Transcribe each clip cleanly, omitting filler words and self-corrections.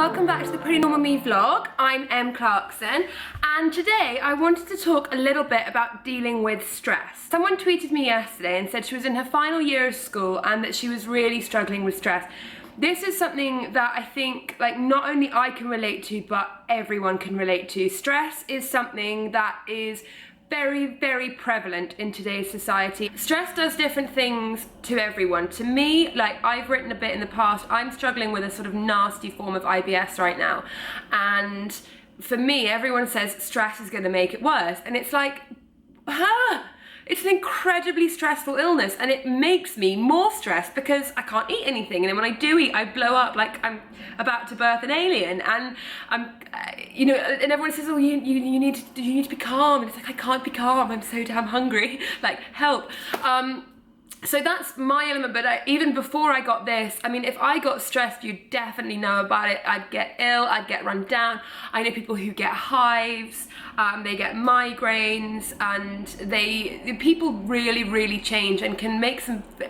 welcome back to the Pretty Normal Me vlog. I'm Em Clarkson, and today I wanted to talk a little bit about dealing with stress. Someone tweeted me yesterday and said she was in her final year of school and that she was really struggling with stress. This is something that I think not only I can relate to, but everyone can relate to. Stress is something that is very, very prevalent in today's society. Stress does different things to everyone. To me, I've written a bit in the past, I'm struggling with a sort of nasty form of IBS right now. And for me, everyone says stress is gonna make it worse. And it's like, it's an incredibly stressful illness, and it makes me more stressed because I can't eat anything, and then when I do eat, I blow up like I'm about to birth an alien, and I'm, and everyone says, oh, you need to be calm, and it's like, I can't be calm, I'm so damn hungry, like, help. So that's my element, but even before I got this, I mean, if I got stressed, you'd definitely know about it. I'd get ill, I'd get run down. I know people who get hives, they get migraines, and people really, really change and can make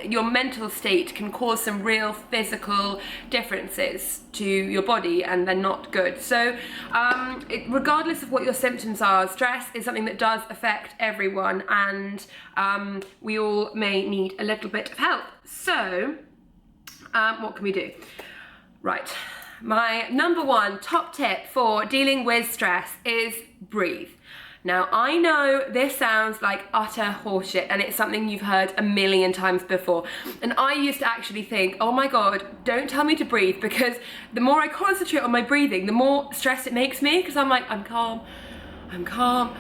your mental state can cause some real physical differences to your body, and they're not good. So regardless of what your symptoms are, stress is something that does affect everyone, and we all may need a little bit of help. So what can we do? Right, my number one top tip for dealing with stress is breathe. Now, I know this sounds like utter horseshit, and it's something you've heard a million times before. And I used to actually think, oh my God, don't tell me to breathe, because the more I concentrate on my breathing, the more stressed it makes me, because I'm like, I'm calm, I'm calm.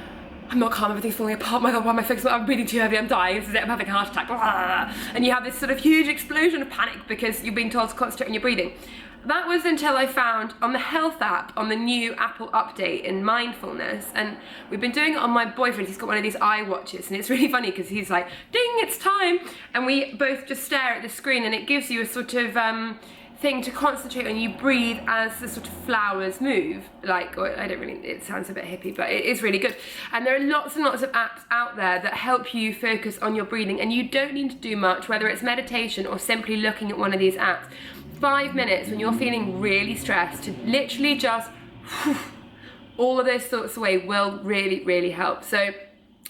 I'm not calm, everything's falling apart, oh my God, why am I fixing? I'm breathing too heavy, I'm dying, this is it, I'm having a heart attack, blah. And you have this sort of huge explosion of panic because you've been told to concentrate on your breathing. That was until I found on the health app, on the new Apple update in mindfulness, and we've been doing it on my boyfriend, he's got one of these iWatches, and it's really funny because he's like, ding, it's time, and we both just stare at the screen, and it gives you a sort of thing to concentrate on. You breathe as the sort of flowers move, it sounds a bit hippie, but it is really good. And there are lots and lots of apps out there that help you focus on your breathing, and you don't need to do much, whether it's meditation or simply looking at one of these apps. 5 minutes when you're feeling really stressed to literally just all of those thoughts away will really, really help. So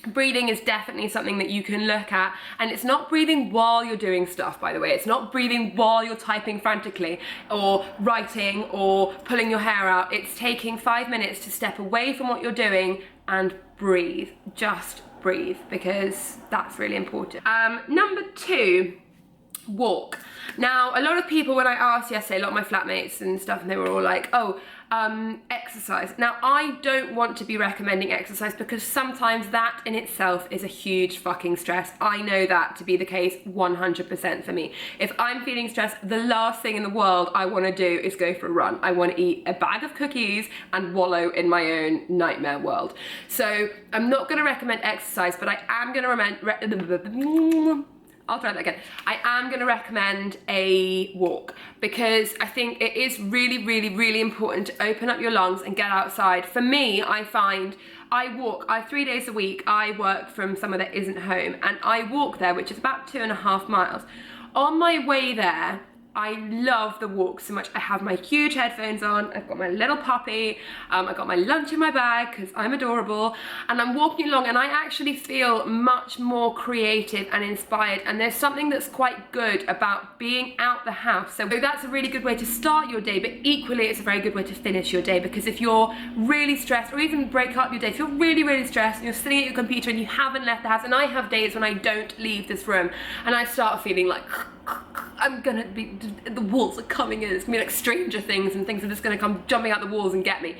breathing is definitely something that you can look at, and it's not breathing while you're doing stuff, by the way. It's not breathing while you're typing frantically or writing or pulling your hair out. It's taking 5 minutes to step away from what you're doing and breathe. Just breathe, because that's really important. Number two, walk. Now, a lot of people, when I asked yesterday, a lot of my flatmates and stuff, and they were all like, oh, exercise. Now, I don't want to be recommending exercise because sometimes that in itself is a huge fucking stress. I know that to be the case 100% for me. If I'm feeling stressed, the last thing in the world I want to do is go for a run. I want to eat a bag of cookies and wallow in my own nightmare world. So I'm not going to recommend exercise, but I am going to I'll try that again. I am going to recommend a walk, because I think it is really, really, really important to open up your lungs and get outside. For me, I find I walk, 3 days a week, I work from somewhere that isn't home, and I walk there, which is about 2.5 miles. On my way there, I love the walk so much. I have my huge headphones on, I've got my little puppy, I've got my lunch in my bag because I'm adorable, and I'm walking along, and I actually feel much more creative and inspired, and there's something that's quite good about being out the house. So that's a really good way to start your day, but equally it's a very good way to finish your day, because if you're really stressed, or even break up your day, if you're really, really stressed and you're sitting at your computer and you haven't left the house, and I have days when I don't leave this room and I start feeling like the walls are coming in, it's gonna be like Stranger Things, and things are just gonna come jumping out the walls and get me.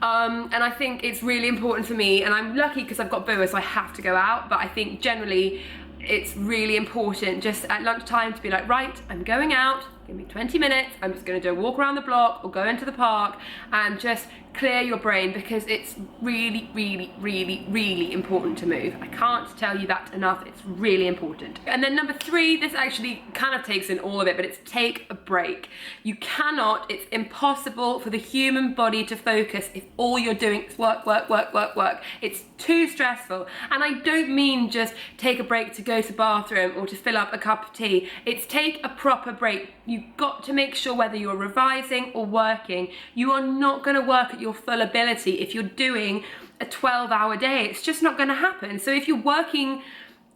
And I think it's really important for me, and I'm lucky because I've got Boa, so I have to go out, but I think generally it's really important just at lunchtime to be like, right, I'm going out, give me 20 minutes, I'm just gonna do a walk around the block or go into the park and just clear your brain, because it's really, really, really, really important to move. I can't tell you that enough, it's really important. And then number three, this actually kind of takes in all of it, but it's take a break. You cannot, it's impossible for the human body to focus if all you're doing is work, work, work, work, work. It's too stressful. And I don't mean just take a break to go to the bathroom or to fill up a cup of tea. It's take a proper break. You you've got to make sure whether you're revising or working, you are not going to work at your full ability if you're doing a 12-hour day. It's just not going to happen. So if you're working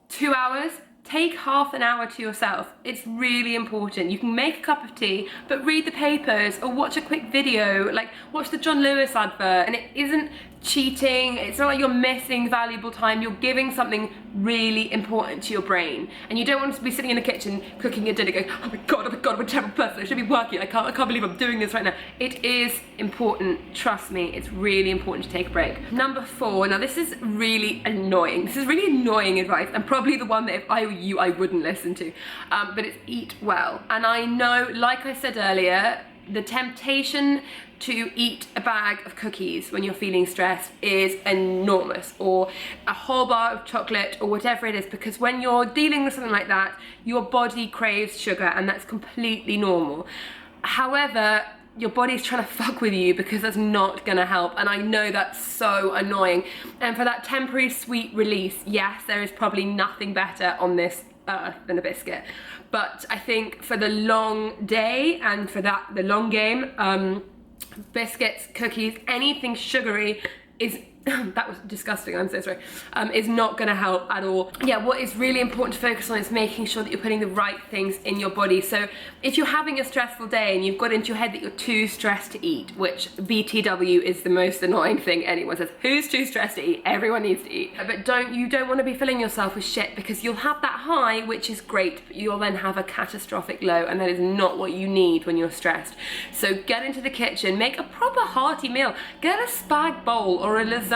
2 hours, take half an hour to yourself. It's really important. You can make a cup of tea, but read the papers or watch a quick video, like watch the John Lewis advert, and it isn't cheating. It's not like you're missing valuable time. You're giving something really important to your brain, and you don't want to be sitting in the kitchen cooking your dinner going, oh my god, I'm a terrible person, I should be working, I can't believe I'm doing this right now. It is important, trust me, it's really important to take a break. Number 4, now this is really annoying. This is really annoying advice, and probably the one that if I were you, I wouldn't listen to, but it's eat well. And I know, like I said earlier, the temptation to eat a bag of cookies when you're feeling stressed is enormous, or a whole bar of chocolate, or whatever it is, because when you're dealing with something like that, your body craves sugar, and that's completely normal. However, your body's trying to fuck with you because that's not gonna help, and I know that's so annoying. And for that temporary sweet release, yes, there is probably nothing better on this earth than a biscuit. But I think for the long day and for the long game, biscuits, cookies, anything sugary is that was disgusting, I'm so sorry, is not gonna help at all. Yeah, what is really important to focus on is making sure that you're putting the right things in your body. So if you're having a stressful day and you've got into your head that you're too stressed to eat, which BTW is the most annoying thing anyone says, who's too stressed to eat? Everyone needs to eat. But you don't want to be filling yourself with shit, because you'll have that high, which is great, but you'll then have a catastrophic low, and that is not what you need when you're stressed. So get into the kitchen, make a proper hearty meal, get a spag bowl or a lasagna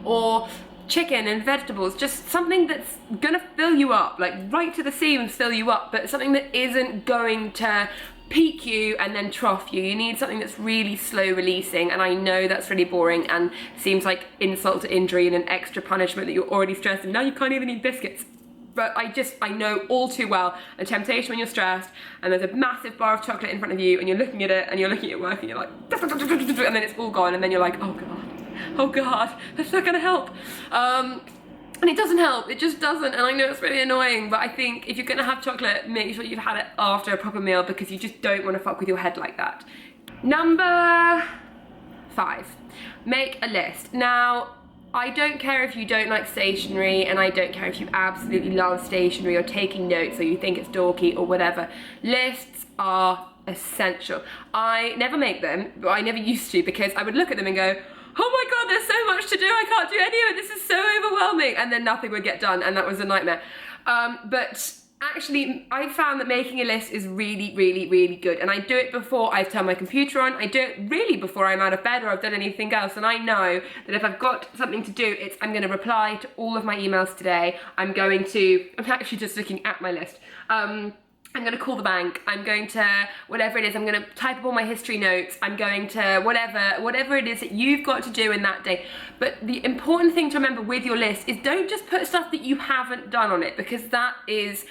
or chicken and vegetables, just something that's gonna fill you up, like right to the seams, fill you up, but something that isn't going to peak you and then trough you. You need something that's really slow releasing, and I know that's really boring and seems like insult to injury and an extra punishment that you're already stressed and now you can't even eat biscuits. But I know all too well a temptation when you're stressed and there's a massive bar of chocolate in front of you and you're looking at it and you're looking at work and you're like, and then it's all gone, and then you're like, oh god, that's not gonna help. And it doesn't help, it just doesn't, and I know it's really annoying, but I think if you're gonna have chocolate, make sure you've had it after a proper meal, because you just don't want to fuck with your head like that. Number 5, make a list. Now, I don't care if you don't like stationery, and I don't care if you absolutely love stationery or taking notes or you think it's dorky or whatever. Lists are essential. I never make them, but I never used to, because I would look at them and go, oh my god, there's so much to do, I can't do any of it, this is so overwhelming, and then nothing would get done, and that was a nightmare. But actually, I found that making a list is really, really, really good, and I do it before I've turned my computer on, I do it really before I'm out of bed or I've done anything else, and I know that if I've got something to do, I'm gonna reply to all of my emails today, I'm actually just looking at my list. I'm gonna call the bank, I'm going to, whatever it is, I'm gonna type up all my history notes, I'm going to whatever it is that you've got to do in that day. But the important thing to remember with your list is don't just put stuff that you haven't done on it, because that is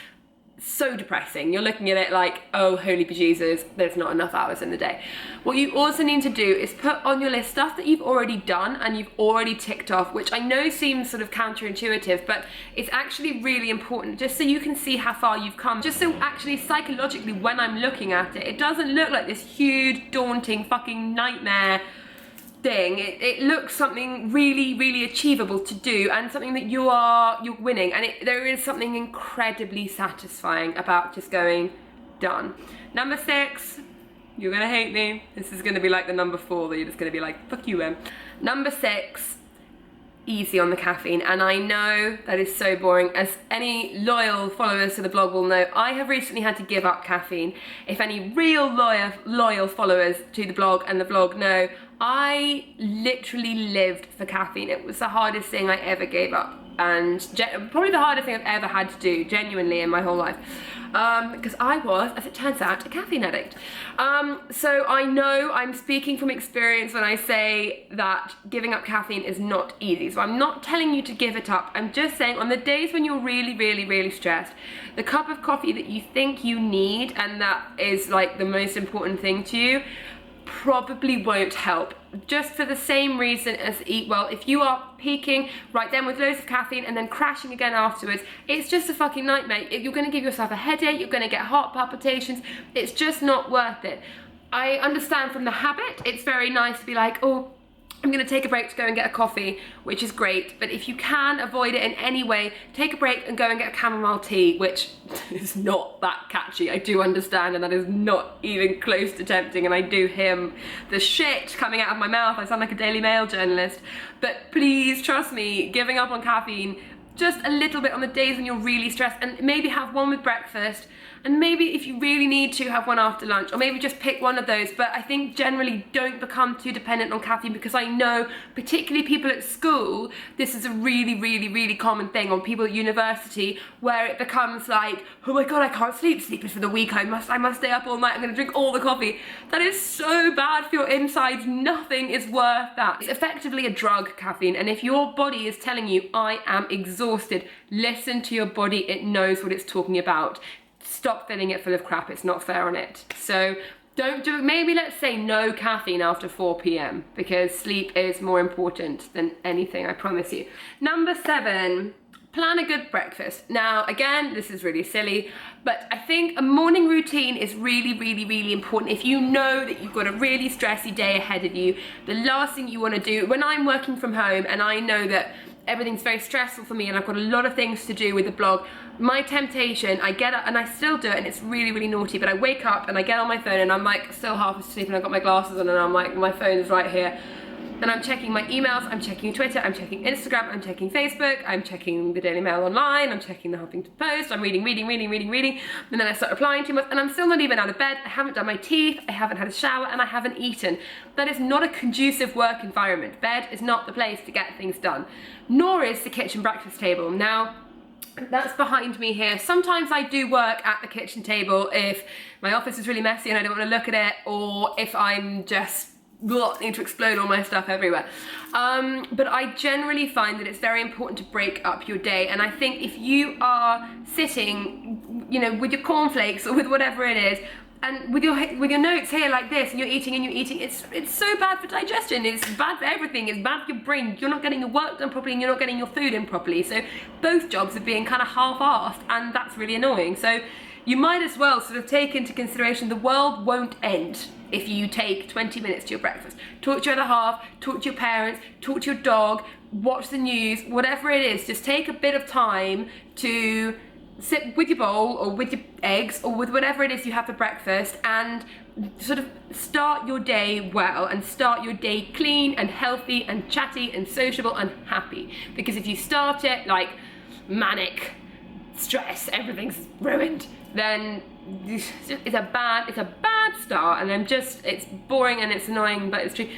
so depressing. You're looking at it like, oh, holy bejesus, there's not enough hours in the day. What you also need to do is put on your list stuff that you've already done and you've already ticked off, which I know seems sort of counterintuitive, but it's actually really important, just so you can see how far you've come. Just so actually psychologically, when I'm looking at it, it doesn't look like this huge, daunting fucking nightmare thing. It looks something really, really achievable to do, and something that you're winning, and there is something incredibly satisfying about just going, done. Number 6, you're gonna hate me, this is gonna be like the number 4 that you're just gonna be like, fuck you, Em. Number 6, easy on the caffeine. And I know that is so boring. As any loyal followers to the blog will know, I have recently had to give up caffeine. If any real loyal followers to the blog and the vlog know, I literally lived for caffeine. It was the hardest thing I ever gave up, and probably the hardest thing I've ever had to do, genuinely, in my whole life. Because I was, as it turns out, a caffeine addict. So I know I'm speaking from experience when I say that giving up caffeine is not easy. So I'm not telling you to give it up. I'm just saying, on the days when you're really, really, really stressed, the cup of coffee that you think you need and that is like the most important thing to you, probably won't help. Just for the same reason as eat well. If you are peaking right then with loads of caffeine and then crashing again afterwards, it's just a fucking nightmare. You're gonna give yourself a headache, you're gonna get heart palpitations. It's just not worth it. I understand from the habit, it's very nice to be like, oh, I'm gonna take a break to go and get a coffee, which is great, but if you can avoid it in any way, take a break and go and get a chamomile tea, which is not that catchy, I do understand, and that is not even close to tempting, and I do hear the shit coming out of my mouth. I sound like a Daily Mail journalist, but please trust me, giving up on caffeine just a little bit on the days when you're really stressed, and maybe have one with breakfast, and maybe if you really need to, have one after lunch, or maybe just pick one of those. But I think generally don't become too dependent on caffeine, because I know, particularly people at school, this is a really common thing, on people at university, where it becomes like, oh my god, I can't sleep, sleep is for the weak, I must stay up all night, I'm gonna drink all the coffee. That is so bad for your insides, nothing is worth that. It's effectively a drug, caffeine, and if your body is telling you, I am exhausted, listen to your body, it knows what it's talking about. Stop filling it full of crap, it's not fair on it. So don't do it. Maybe let's say no caffeine after 4 p.m. because sleep is more important than anything, I promise you. Number 7, plan a good breakfast. Now, again, this is really silly, but I think a morning routine is really important. If you know that you've got a really stressy day ahead of you, the last thing you want to do, when I'm working from home and I know that everything's very stressful for me and I've got a lot of things to do with the blog, my temptation, I get up and I still do it, and it's really naughty, but I wake up and I get on my phone and I'm like still half asleep and I've got my glasses on and I'm like, my phone is right here. And I'm checking my emails, I'm checking Twitter, I'm checking Instagram, I'm checking Facebook, I'm checking the Daily Mail online, I'm checking the Huffington Post, I'm reading, and then I start replying too much, and I'm still not even out of bed, I haven't done my teeth, I haven't had a shower, and I haven't eaten. That is not a conducive work environment. Bed is not the place to get things done, nor is the kitchen breakfast table. Now, that's behind me here. Sometimes I do work at the kitchen table if my office is really messy and I don't want to look at it, or if I'm just need to explode all my stuff everywhere. But I generally find that it's very important to break up your day, and I think if you are sitting, you know, with your cornflakes or with whatever it is, and with your notes here like this, and you're eating, it's so bad for digestion, it's bad for everything, it's bad for your brain, you're not getting your work done properly and you're not getting your food in properly, so both jobs are being kind of half-assed, and that's really annoying. So you might as well sort of take into consideration the world won't end if you take 20 minutes to your breakfast. Talk to your other half, talk to your parents, talk to your dog, watch the news, whatever it is, just take a bit of time to sit with your bowl or with your eggs or with whatever it is you have for breakfast, and sort of start your day well and start your day clean and healthy and chatty and sociable and happy. Because if you start it like manic, stress, everything's ruined, then it's a bad start, and then it's boring and it's annoying, but it's true.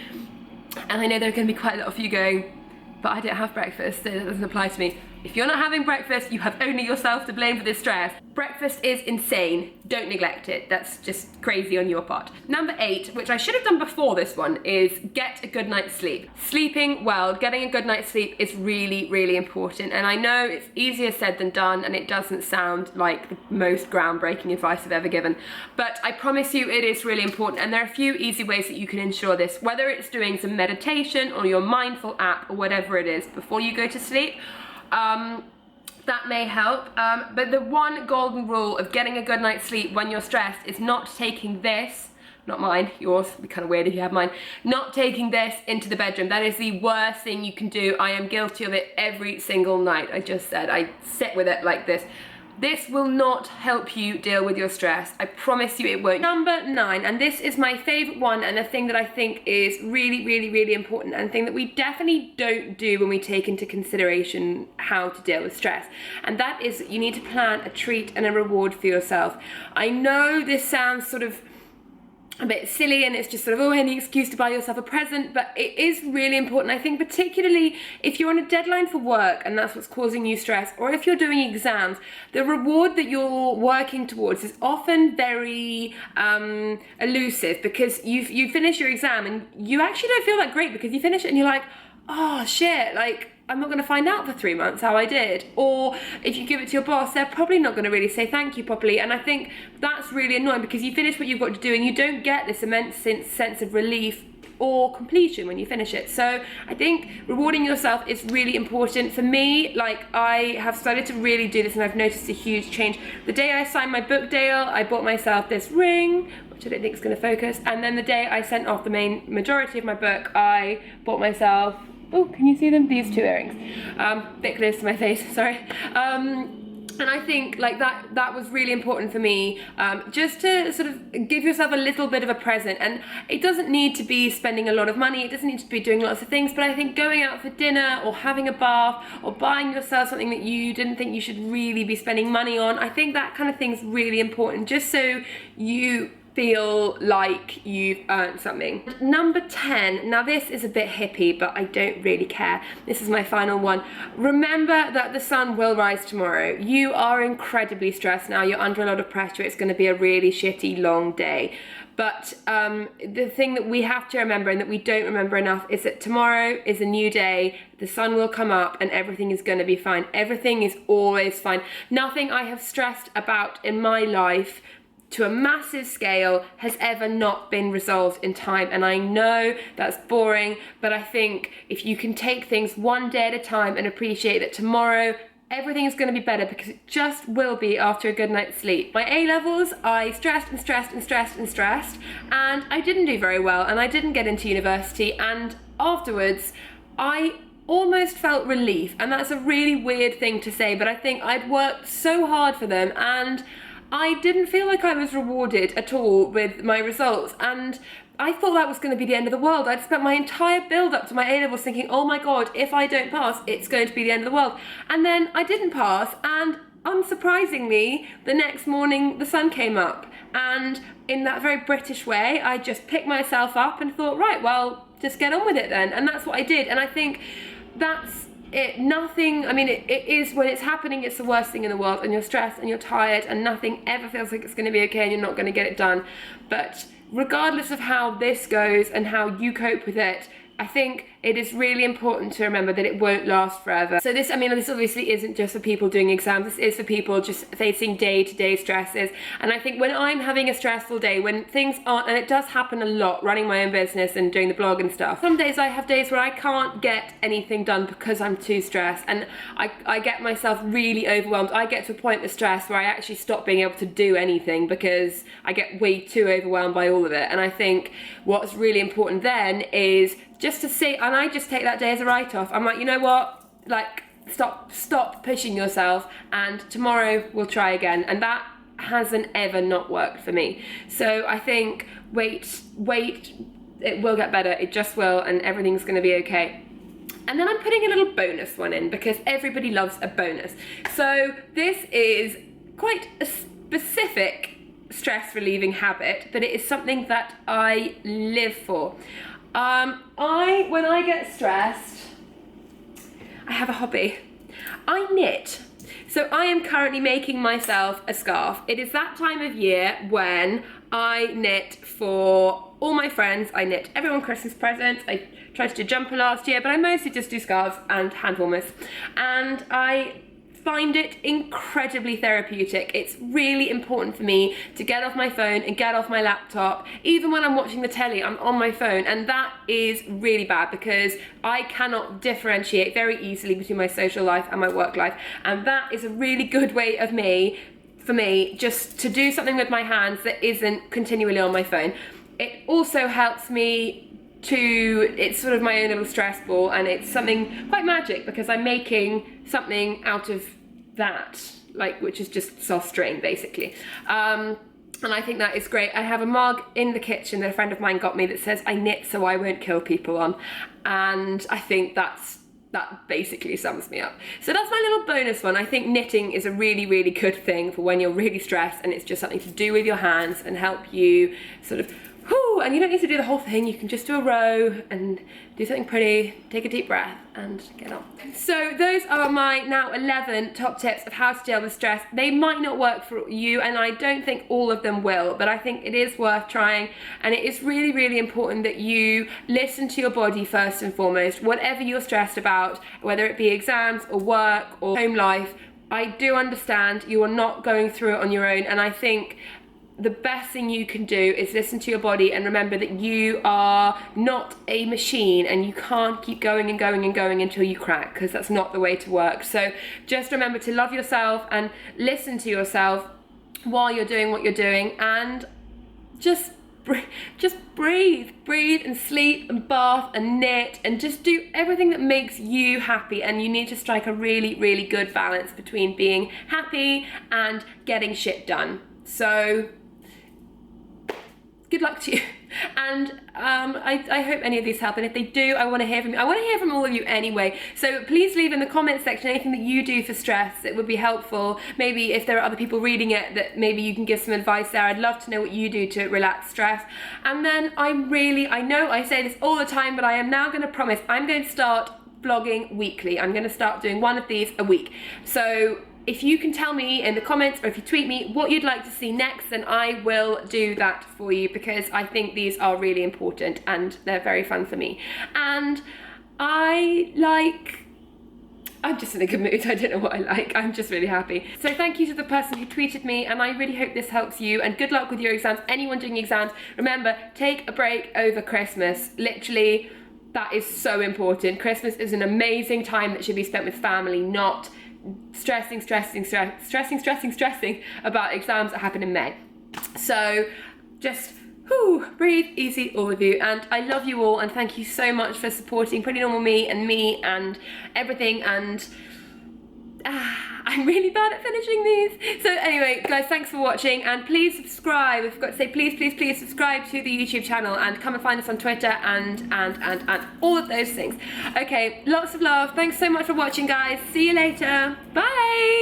And I know there are going to be quite a lot of you going, but I don't have breakfast, so that doesn't apply to me. If you're not having breakfast, you have only yourself to blame for this stress. Breakfast is insane. Don't neglect it. That's just crazy on your part. Number 8, which I should have done before this one, is get a good night's sleep. Sleeping well, getting a good night's sleep is really important. And I know it's easier said than done, and it doesn't sound like the most groundbreaking advice I've ever given, but I promise you it is really important. And there are a few easy ways that you can ensure this, whether it's doing some meditation or your mindful app or whatever it is before you go to sleep. That may help, but the one golden rule of getting a good night's sleep when you're stressed is not taking this, not mine, yours, it'd be kind of weird if you have mine, not taking this into the bedroom. That is the worst thing you can do. I am guilty of it every single night. I just said, I sit with it like this. This will not help you deal with your stress. I promise you it won't. Number 9, and this is my favorite one, and the thing that I think is really important, and the thing that we definitely don't do when we take into consideration how to deal with stress, and that is you need to plan a treat and a reward for yourself. I know this sounds sort of a bit silly, and it's just sort of, oh, any excuse to buy yourself a present, but it is really important. I think particularly if you're on a deadline for work and that's what's causing you stress, or if you're doing exams, the reward that you're working towards is often very elusive, because you finish your exam and you actually don't feel that great, because you finish it and you're like, oh shit, like I'm not going to find out for 3 months how I did. Or if you give it to your boss, they're probably not going to really say thank you properly. And I think that's really annoying, because you finish what you've got to do and you don't get this immense sense of relief or completion when you finish it. So I think rewarding yourself is really important. For me, like, I have started to really do this and I've noticed a huge change. The day I signed my book deal, I bought myself this ring, which I don't think is going to focus. And then the day I sent off the majority of my book, I bought myself, oh, can you see them? These 2 earrings. Bit close to my face, sorry. And I think like that was really important for me, just to sort of give yourself a little bit of a present. And it doesn't need to be spending a lot of money, it doesn't need to be doing lots of things, but I think going out for dinner or having a bath or buying yourself something that you didn't think you should really be spending money on, I think that kind of thing's really important, just so you feel like you've earned something. Number 10, now this is a bit hippie, but I don't really care. This is my final one. Remember that the sun will rise tomorrow. You are incredibly stressed now, you're under a lot of pressure, it's going to be a really shitty long day. But the thing that we have to remember, and that we don't remember enough, is that tomorrow is a new day, the sun will come up and everything is going to be fine. Everything is always fine. Nothing I have stressed about in my life to a massive scale has ever not been resolved in time. And I know that's boring, but I think if you can take things one day at a time and appreciate that tomorrow everything is going to be better, because it just will be after a good night's sleep. My A-levels, I stressed and stressed and stressed and stressed, and I didn't do very well, and I didn't get into university, and afterwards I almost felt relief. And that's a really weird thing to say, but I think I'd worked so hard for them and I didn't feel like I was rewarded at all with my results, and I thought that was going to be the end of the world. I'd spent my entire build up to my A-levels thinking, oh my god, if I don't pass, it's going to be the end of the world. And then I didn't pass, and unsurprisingly, the next morning the sun came up. And in that very British way, I just picked myself up and thought, right, well, just get on with it then. And that's what I did. And I think that's it. Nothing, I mean, it is, when it's happening, it's the worst thing in the world, and you're stressed and you're tired and nothing ever feels like it's going to be okay and you're not going to get it done. But regardless of how this goes and how you cope with it, I think it is really important to remember that it won't last forever. So this, I mean, this obviously isn't just for people doing exams, this is for people just facing day-to-day stresses. And I think when I'm having a stressful day, when things aren't, and it does happen a lot, running my own business and doing the blog and stuff, some days I have days where I can't get anything done because I'm too stressed, and I get myself really overwhelmed. I get to a point with stress where I actually stop being able to do anything because I get way too overwhelmed by all of it. And I think what's really important then is just to see, and I just take that day as a write-off. I'm like, you know what, like, stop pushing yourself, and tomorrow we'll try again. And that hasn't ever not worked for me. So I think wait, it will get better, it just will, and everything's gonna be okay. And then I'm putting a little bonus one in, because everybody loves a bonus. So this is quite a specific stress relieving habit, but it is something that I live for. When I get stressed, I have a hobby. I knit. So I am currently making myself a scarf. It is that time of year when I knit for all my friends. I knit everyone Christmas presents. I tried to do a jumper last year, but I mostly just do scarves and hand warmers. And I find it incredibly therapeutic. It's really important for me to get off my phone and get off my laptop. Even when I'm watching the telly, I'm on my phone, and that is really bad because I cannot differentiate very easily between my social life and my work life, and that is a really good way of for me just to do something with my hands that isn't continually on my phone. It also helps me it's sort of my own little stress ball, and it's something quite magic because I'm making something out of that, like, which is just soft string basically. And I think that is great. I have a mug in the kitchen that a friend of mine got me that says I knit so I won't kill people on, and I think that basically sums me up. So that's my little bonus one. I think knitting is a really, really good thing for when you're really stressed, and it's just something to do with your hands and help you sort of whoo, and you don't need to do the whole thing. You can just do a row and do something pretty, take a deep breath and get on. So those are my now 11 top tips of how to deal with stress. They might not work for you, and I don't think all of them will, but I think it is worth trying, and it is really, really important that you listen to your body first and foremost. Whatever you're stressed about, whether it be exams or work or home life, I do understand you are not going through it on your own, and I think the best thing you can do is listen to your body and remember that you are not a machine and you can't keep going and going and going until you crack, because that's not the way to work. So just remember to love yourself and listen to yourself while you're doing what you're doing, and just breathe and sleep and bath and knit and just do everything that makes you happy. And you need to strike a really, really good balance between being happy and getting shit done. So good luck to you, and I hope any of these help, and if they do, I want to hear from you. I want to hear from all of you anyway, so please leave in the comments section anything that you do for stress. It would be helpful. Maybe if there are other people reading it, that maybe you can give some advice there. I'd love to know what you do to relax stress. And then I know I say this all the time, but I am now going to promise I'm going to start vlogging weekly. I'm going to start doing one of these a week. So if you can tell me in the comments, or if you tweet me what you'd like to see next, then I will do that for you, because I think these are really important and they're very fun for me. And I'm just in a good mood. I don't know what I like. I'm just really happy. So thank you to the person who tweeted me, and I really hope this helps you, and good luck with your exams. Anyone doing exams, remember, take a break over Christmas. Literally, that is so important. Christmas is an amazing time that should be spent with family, not stressing about exams that happen in May. So just breathe easy, all of you, and I love you all, and thank you so much for supporting Pretty Normal Me and everything. And I'm really bad at finishing these. So anyway, guys, thanks for watching, and please subscribe. I forgot to say, please subscribe to the YouTube channel, and come and find us on Twitter and all of those things. Okay, lots of love. Thanks so much for watching, guys. See you later. Bye.